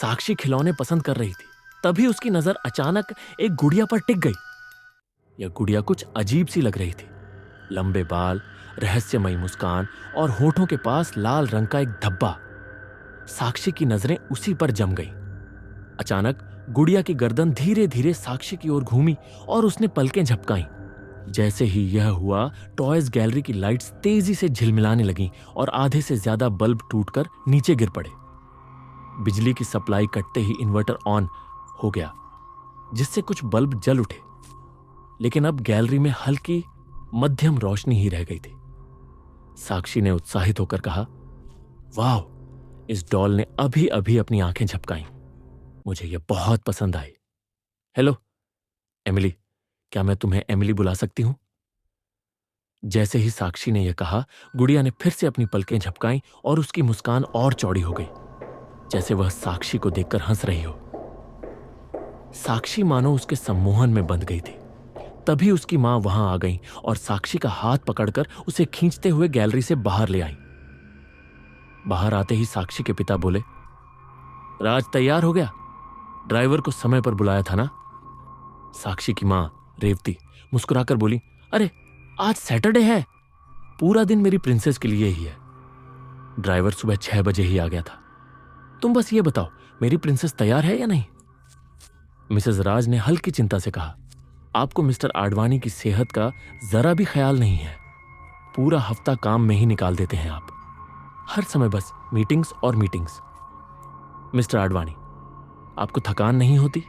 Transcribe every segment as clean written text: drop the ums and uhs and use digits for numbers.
साक्षी खिलौने पसंद कर रही थी। तभी उसकी नजर अचानक एक गुड़िया पर टिक गई। यह गुड़िया कुछ अजीब सी लग रही थी। लंबे बाल, रहस्यमयी मुस्कान और होठों के पास लाल रंग का एक धब्बा। साक्षी की नजरें उसी पर जम गईं। अचानक गुड़िया की गर्दन धीरे धीरे साक्षी की ओर घूमी और उसने पलकें झपकाईं। जैसे ही यह हुआ, टॉयज गैलरी की लाइट्स तेजी से झिलमिलाने लगीं और आधे से ज्यादा बल्ब टूटकर नीचे गिर पड़े। बिजली की सप्लाई कटते ही इन्वर्टर ऑन हो गया, जिससे कुछ बल्ब जल उठे। लेकिन अब गैलरी में हल्की मध्यम रोशनी ही रह गई थी। साक्षी ने उत्साहित होकर कहा, वाह, इस डॉल ने अभी अभी अपनी आंखें झपकाईं। मुझे यह बहुत पसंद आई। हेलो एमिली, क्या मैं तुम्हें एमिली बुला सकती हूं? जैसे ही साक्षी ने यह कहा, गुड़िया ने फिर से अपनी पलकें झपकाईं और उसकी मुस्कान और चौड़ी हो गई, जैसे वह साक्षी को देखकर हंस रही हो। साक्षी मानो उसके सम्मोहन में बंध गई थी। तभी उसकी मां वहां आ गई और साक्षी का हाथ पकड़कर उसे खींचते हुए गैलरी से बाहर ले आई। बाहर आते ही साक्षी के पिता बोले, राज तैयार हो गया? ड्राइवर को समय पर बुलाया था ना? साक्षी की मां रेवती मुस्कुराकर बोली, अरे आज सैटरडे है, पूरा दिन मेरी प्रिंसेस के लिए ही है। ड्राइवर सुबह 6 बजे ही आ गया था। तुम बस ये बताओ, मेरी प्रिंसेस तैयार है या नहीं? मिसेस राज ने हल्की चिंता से कहा, आपको मिस्टर आडवाणी की सेहत का जरा भी ख्याल नहीं है। पूरा हफ्ता काम में ही निकाल देते हैं आप, हर समय बस मीटिंग्स और मीटिंग्स। मिस्टर आडवाणी, आपको थकान नहीं होती?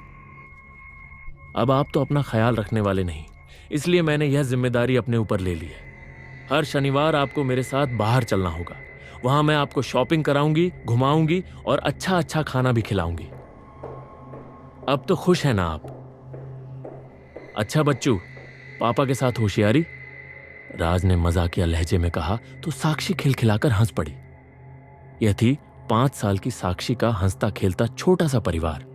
अब आप तो अपना ख्याल रखने वाले नहीं, इसलिए मैंने यह जिम्मेदारी अपने ऊपर ले ली है। हर शनिवार आपको मेरे साथ बाहर चलना होगा। वहां मैं आपको शॉपिंग कराऊंगी, घुमाऊंगी और अच्छा अच्छा खाना भी खिलाऊंगी। अब तो खुश हैं ना आप? अच्छा बच्चू, पापा के साथ होशियारी। राज ने मजाकिया लहजे में कहा तो साक्षी खिलखिलाकर हंस पड़ी। यह थी 5 साल की साक्षी का हंसता खेलता छोटा सा परिवार,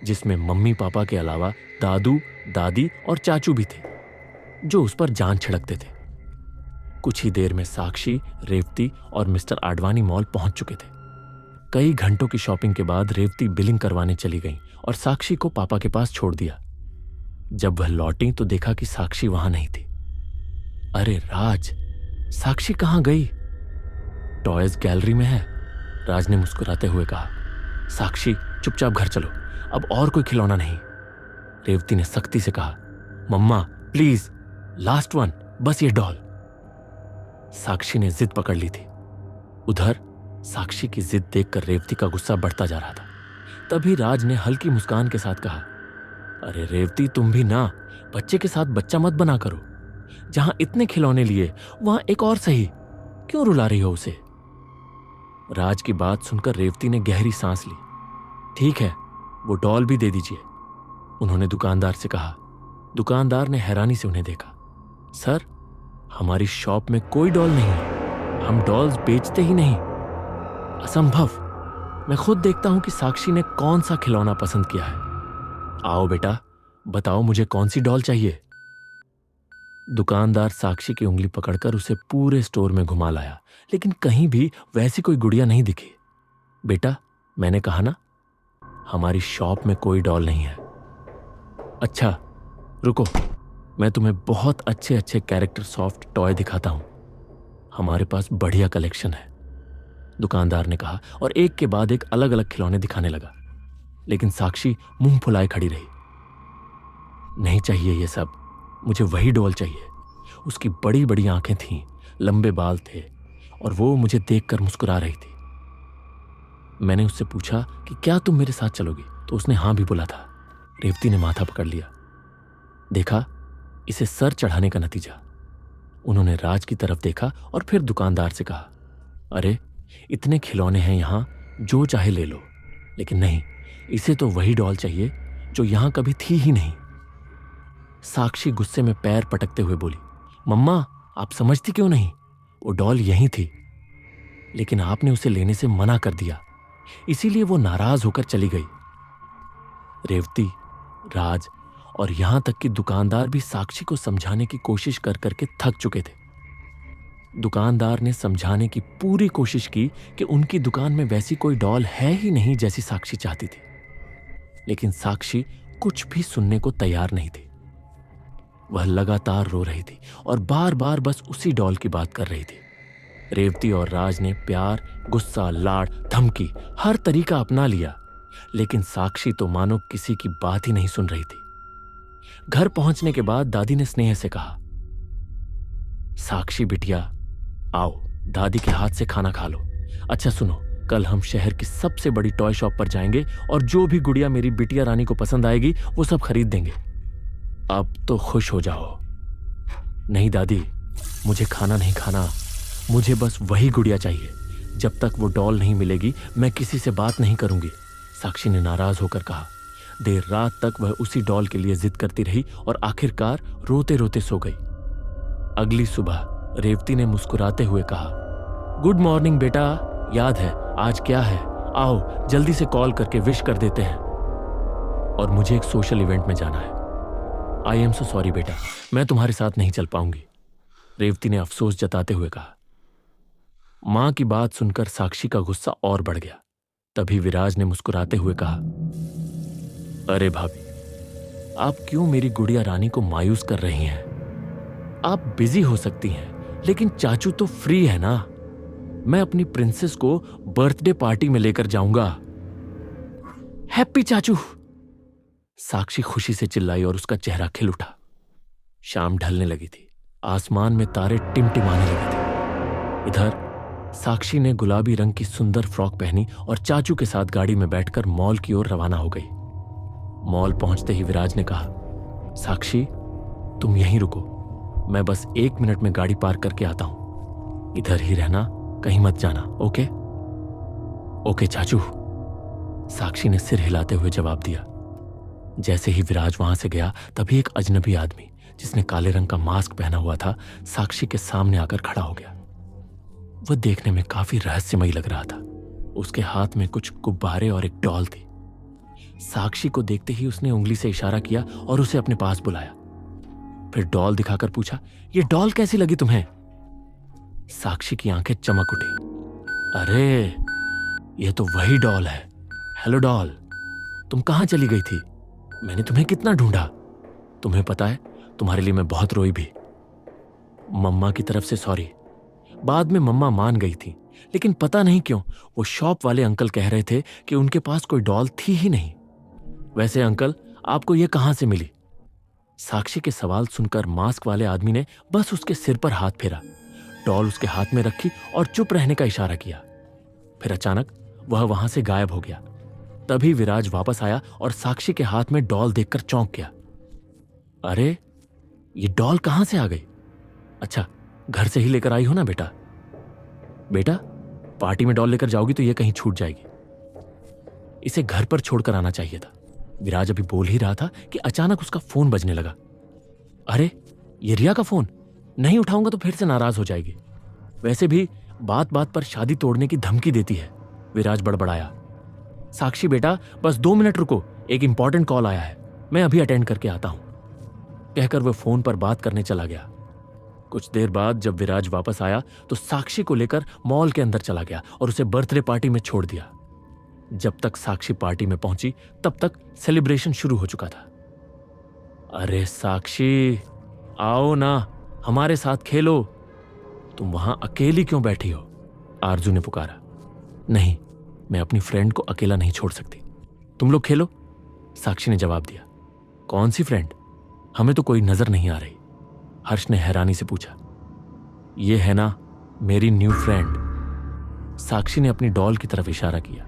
जिसमें मम्मी पापा के अलावा दादू, दादी और चाचू भी थे, जो उस पर जान छिड़कते थे। कुछ ही देर में साक्षी, रेवती और मिस्टर आडवाणी मॉल पहुंच चुके थे। कई घंटों की शॉपिंग के बाद रेवती बिलिंग करवाने चली गई और साक्षी को पापा के पास छोड़ दिया। जब वह लौटी तो देखा कि साक्षी वहां नहीं थी। अरे राज, साक्षी कहां गई? टॉयज गैलरी में है, राज ने मुस्कुराते हुए कहा। साक्षी, चुपचाप घर चलो, अब और कोई खिलौना नहीं। रेवती ने सख्ती से कहा, मम्मा प्लीज, लास्ट वन, बस ये डॉल। साक्षी ने जिद पकड़ ली थी। उधर साक्षी की जिद देखकर रेवती का गुस्सा बढ़ता जा रहा था। तभी राज ने हल्की मुस्कान के साथ कहा, अरे रेवती, तुम भी ना बच्चे के साथ बच्चा मत बना करो। जहां इतने खिलौने लिए वहां एक और सही, क्यों रुला रही हो उसे? राज की बात सुनकर रेवती ने गहरी सांस ली। ठीक है, वो डॉल भी दे दीजिए, उन्होंने दुकानदार से कहा। दुकानदार ने हैरानी से उन्हें देखा। सर, हमारी शॉप में कोई डॉल नहीं है, हम डॉल्स बेचते ही नहीं। असंभव, मैं खुद देखता हूं कि साक्षी ने कौन सा खिलौना पसंद किया है। आओ बेटा, बताओ मुझे कौन सी डॉल चाहिए। दुकानदार साक्षी की उंगली पकड़कर उसे पूरे स्टोर में घुमा लाया, लेकिन कहीं भी वैसी कोई गुड़िया नहीं दिखी। बेटा, मैंने कहा ना, हमारी शॉप में कोई डॉल नहीं है। अच्छा रुको, मैं तुम्हें बहुत अच्छे अच्छे कैरेक्टर सॉफ्ट टॉय दिखाता हूं, हमारे पास बढ़िया कलेक्शन है, दुकानदार ने कहा और एक के बाद एक अलग अलग खिलौने दिखाने लगा। लेकिन साक्षी मुंह फुलाए खड़ी रही। नहीं चाहिए ये सब, मुझे वही डॉल चाहिए। उसकी बड़ी बड़ी आंखें थीं, लंबे बाल थे और वो मुझे देखकर मुस्कुरा रही थी। मैंने उससे पूछा कि क्या तुम मेरे साथ चलोगी, तो उसने हां भी बोला था। रेवती ने माथा पकड़ लिया। देखा, इसे सर चढ़ाने का नतीजा। उन्होंने राज की तरफ देखा और फिर दुकानदार से कहा, अरे इतने खिलौने हैं यहां, जो चाहे ले लो, लेकिन नहीं, इसे तो वही डॉल चाहिए जो यहां कभी थी ही नहीं। साक्षी गुस्से में पैर पटकते हुए बोली, मम्मा आप समझती क्यों नहीं, वो डॉल यहीं थी, लेकिन आपने उसे लेने से मना कर दिया, इसीलिए वो नाराज होकर चली गई। रेवती, राज और यहां तक कि दुकानदार भी साक्षी को समझाने की कोशिश कर करके थक चुके थे। दुकानदार ने समझाने की पूरी कोशिश की कि उनकी दुकान में वैसी कोई डॉल है ही नहीं जैसी साक्षी चाहती थी, लेकिन साक्षी कुछ भी सुनने को तैयार नहीं थी। वह लगातार रो रही थी और बार बार बस उसी डॉल की बात कर रही थी। रेवती और राज ने प्यार, गुस्सा, लाड़, धमकी हर तरीका अपना लिया, लेकिन साक्षी तो मानो किसी की बात ही नहीं सुन रही थी। घर पहुंचने के बाद दादी ने स्नेह से कहा, साक्षी बिटिया, आओ दादी के हाथ से खाना खा लो। अच्छा सुनो, कल हम शहर की सबसे बड़ी टॉय शॉप पर जाएंगे और जो भी गुड़िया मेरी बिटिया रानी को पसंद आएगी वो सब खरीद देंगे। अब तो खुश हो जाओ। नहीं दादी, मुझे खाना नहीं खाना, मुझे बस वही गुड़िया चाहिए। जब तक वो डॉल नहीं मिलेगी मैं किसी से बात नहीं करूंगी, साक्षी ने नाराज होकर कहा। देर रात तक वह उसी डॉल के लिए जिद करती रही और आखिरकार रोते रोते सो गई। अगली सुबह रेवती ने मुस्कुराते हुए कहा, गुड मॉर्निंग बेटा, याद है आज क्या है? आओ जल्दी से कॉल करके विश कर देते हैं। और मुझे एक सोशल इवेंट में जाना है। आई एम सो सॉरी बेटा, मैं तुम्हारे साथ नहीं चल पाऊंगी, रेवती ने अफसोस जताते हुए कहा। मां की बात सुनकर साक्षी का गुस्सा और बढ़ गया। तभी विराज ने मुस्कुराते हुए कहा, अरे भाभी, आप क्यों मेरी गुड़िया रानी को मायूस कर रही हैं? आप बिजी हो सकती हैं, लेकिन चाचू तो फ्री है ना। मैं अपनी प्रिंसेस को बर्थडे पार्टी में लेकर जाऊंगा। हैप्पी चाचू, साक्षी खुशी से चिल्लाई और उसका चेहरा खिल उठा। शाम ढलने लगी थी, आसमान में तारे टिमटिमाने लगे थे। इधर साक्षी ने गुलाबी रंग की सुंदर फ्रॉक पहनी और चाचू के साथ गाड़ी में बैठकर मॉल की ओर रवाना हो गई। मॉल पहुंचते ही विराज ने कहा, साक्षी तुम यहीं रुको, मैं बस 1 मिनट में गाड़ी पार्क करके आता हूं। इधर ही रहना, कहीं मत जाना। ओके? ओके चाचू, साक्षी ने सिर हिलाते हुए जवाब दिया। जैसे ही विराज वहां से गया, तभी एक अजनबी आदमी जिसने काले रंग का मास्क पहना हुआ था साक्षी के सामने आकर खड़ा हो गया। वह देखने में काफी रहस्यमयी लग रहा था। उसके हाथ में कुछ गुब्बारे और एक डॉल थी। साक्षी को देखते ही उसने उंगली से इशारा किया और उसे अपने पास बुलाया। फिर डॉल दिखाकर पूछा, ये डॉल कैसी लगी तुम्हें? साक्षी की आंखें चमक उठी। अरे ये तो वही डॉल है। हेलो डॉल, तुम कहां चली गई थी? मैंने तुम्हें कितना ढूंढा। तुम्हें पता है, तुम्हारे लिए मैं बहुत रोई भी। मम्मा की तरफ से सॉरी। बाद में मम्मा मान गई थी, लेकिन पता नहीं क्यों वो शॉप वाले अंकल कह रहे थे कि उनके पास कोई डॉल थी ही नहीं। वैसे अंकल, आपको ये कहां से मिली? साक्षी के सवाल सुनकर मास्क वाले आदमी ने बस उसके सिर पर हाथ फेरा, डॉल उसके हाथ में रखी और चुप रहने का इशारा किया। फिर अचानक वह वहां से गायब हो गया। तभी विराज वापस आया और साक्षी के हाथ में डॉल देखकर चौंक गया। अरे ये डॉल कहां से आ गई? अच्छा, घर से ही लेकर आई हो ना बेटा? बेटा, पार्टी में डॉल लेकर जाओगी तो ये कहीं छूट जाएगी। इसे घर पर छोड़कर आना चाहिए था। विराज अभी बोल ही रहा था कि अचानक उसका फोन बजने लगा। अरे ये रिया का फोन, नहीं उठाऊंगा तो फिर से नाराज हो जाएगी। वैसे भी बात बात पर शादी तोड़ने की धमकी देती है। विराज बड़बड़ाया। साक्षी बेटा, बस 2 मिनट रुको, एक इंपॉर्टेंट कॉल आया है, मैं अभी अटेंड करके आता हूं, कहकर वह फोन पर बात करने चला गया। कुछ देर बाद जब विराज वापस आया तो साक्षी को लेकर मॉल के अंदर चला गया और उसे बर्थडे पार्टी में छोड़ दिया। जब तक साक्षी पार्टी में पहुंची तब तक सेलिब्रेशन शुरू हो चुका था। अरे साक्षी, आओ ना, हमारे साथ खेलो। तुम वहां अकेली क्यों बैठी हो? आरजू ने पुकारा। नहीं, मैं अपनी फ्रेंड को अकेला नहीं छोड़ सकती, तुम लोग खेलो, साक्षी ने जवाब दिया। कौन सी फ्रेंड? हमें तो कोई नजर नहीं आ रही, हर्ष ने हैरानी से पूछा। ये है ना मेरी न्यू फ्रेंड, साक्षी ने अपनी डॉल की तरफ इशारा किया।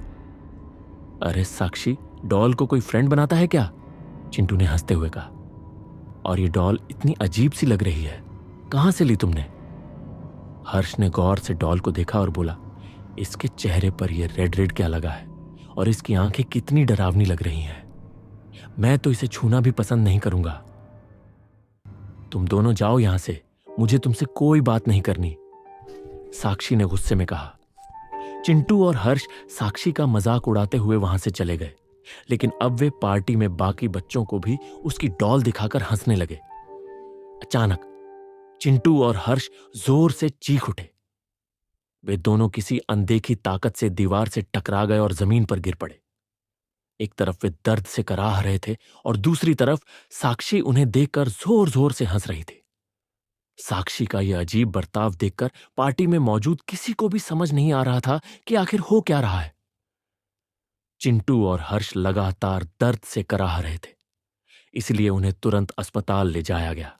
अरे साक्षी, डॉल को कोई फ्रेंड बनाता है क्या? चिंटू ने हंसते हुए कहा। और ये डॉल इतनी अजीब सी लग रही है, कहां से ली तुमने? हर्ष ने गौर से डॉल को देखा और बोला, इसके चेहरे पर यह रेड रेड क्या लगा है और इसकी आंखें कितनी डरावनी लग रही हैं। मैं तो इसे छूना भी पसंद नहीं करूंगा। तुम दोनों जाओ यहां से, मुझे तुमसे कोई बात नहीं करनी, साक्षी ने गुस्से में कहा। चिंटू और हर्ष साक्षी का मजाक उड़ाते हुए वहां से चले गए, लेकिन अब वे पार्टी में बाकी बच्चों को भी उसकी डॉल दिखाकर हंसने लगे। अचानक चिंटू और हर्ष जोर से चीख उठे। वे दोनों किसी अनदेखी ताकत से दीवार से टकरा गए और जमीन पर गिर पड़े। एक तरफ वे दर्द से कराह रहे थे और दूसरी तरफ साक्षी उन्हें देखकर जोर जोर से हंस रही थी। साक्षी का यह अजीब बर्ताव देखकर पार्टी में मौजूद किसी को भी समझ नहीं आ रहा था कि आखिर हो क्या रहा है। चिंटू और हर्ष लगातार दर्द से कराह रहे थे, इसलिए उन्हें तुरंत अस्पताल ले जाया गया।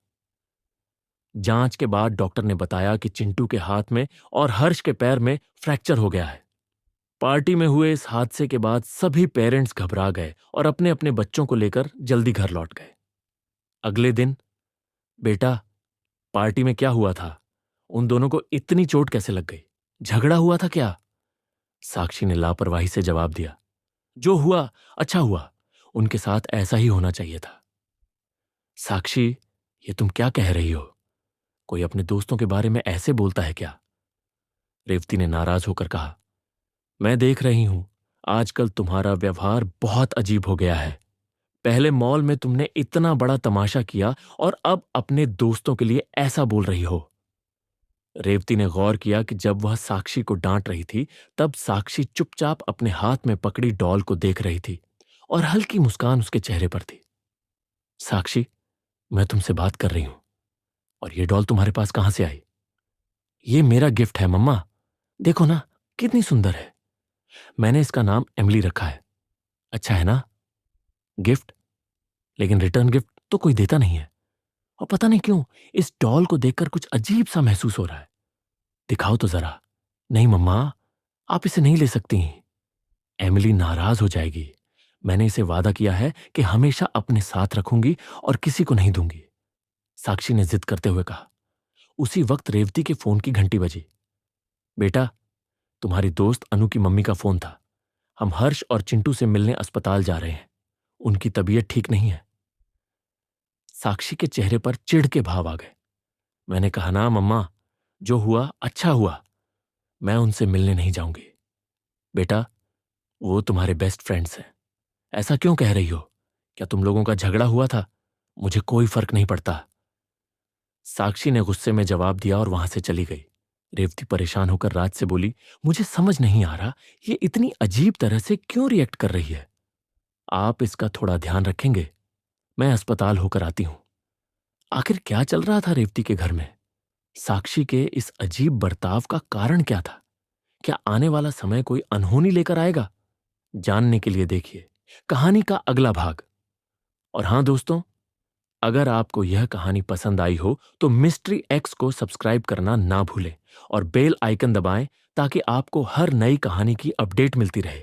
जांच के बाद डॉक्टर ने बताया कि चिंटू के हाथ में और हर्ष के पैर में फ्रैक्चर हो गया है। पार्टी में हुए इस हादसे के बाद सभी पेरेंट्स घबरा गए और अपने अपने बच्चों को लेकर जल्दी घर लौट गए। अगले दिन, बेटा, पार्टी में क्या हुआ था? उन दोनों को इतनी चोट कैसे लग गई? झगड़ा हुआ था क्या? साक्षी ने लापरवाही से जवाब दिया। जो हुआ अच्छा हुआ, उनके साथ ऐसा ही होना चाहिए था। साक्षी, ये तुम क्या कह रही हो? कोई अपने दोस्तों के बारे में ऐसे बोलता है क्या? रेवती ने नाराज होकर कहा। मैं देख रही हूं, आजकल तुम्हारा व्यवहार बहुत अजीब हो गया है। पहले मॉल में तुमने इतना बड़ा तमाशा किया और अब अपने दोस्तों के लिए ऐसा बोल रही हो। रेवती ने गौर किया कि जब वह साक्षी को डांट रही थी, तब साक्षी चुपचाप अपने हाथ में पकड़ी डॉल को देख रही थी और हल्की मुस्कान उसके चेहरे पर थी। साक्षी, मैं तुमसे बात कर रही हूं, और ये डॉल तुम्हारे पास कहां से आई? ये मेरा गिफ्ट है मम्मा, देखो ना कितनी सुंदर है। मैंने इसका नाम एमिली रखा है। अच्छा है ना? गिफ्ट, लेकिन रिटर्न गिफ्ट तो कोई देता नहीं है। और पता नहीं क्यों इस डॉल को देखकर कुछ अजीब सा महसूस हो रहा है। दिखाओ तो जरा। नहीं मम्मा, आप इसे नहीं ले सकती। एमिली नाराज हो जाएगी। मैंने इसे वादा किया है कि हमेशा अपने साथ रखूंगी और किसी को नहीं दूंगी, साक्षी ने जिद करते हुए कहा। उसी वक्त रेवती के फोन की घंटी बजी। बेटा, तुम्हारी दोस्त अनु की मम्मी का फोन था। हम हर्ष और चिंटू से मिलने अस्पताल जा रहे हैं। उनकी तबीयत ठीक नहीं है। साक्षी के चेहरे पर चिढ़ के भाव आ गए। मैंने कहा ना मम्मा, जो हुआ अच्छा हुआ। मैं उनसे मिलने नहीं जाऊंगी। बेटा, वो तुम्हारे बेस्ट फ्रेंड्स हैं। ऐसा क्यों कह रही हो? क्या तुम लोगों का झगड़ा हुआ था? मुझे कोई फर्क नहीं पड़ता, साक्षी ने गुस्से में जवाब दिया और वहां से चली गई। रेवती परेशान होकर राज से बोली, मुझे समझ नहीं आ रहा ये इतनी अजीब तरह से क्यों रिएक्ट कर रही है। आप इसका थोड़ा ध्यान रखेंगे? मैं अस्पताल होकर आती हूं। आखिर क्या चल रहा था रेवती के घर में? साक्षी के इस अजीब बर्ताव का कारण क्या था? क्या आने वाला समय कोई अनहोनी लेकर आएगा? जानने के लिए देखिए कहानी का अगला भाग। और हां दोस्तों, अगर आपको यह कहानी पसंद आई हो तो मिस्ट्री एक्स को सब्सक्राइब करना ना भूलें और बेल आइकन दबाएं ताकि आपको हर नई कहानी की अपडेट मिलती रहे।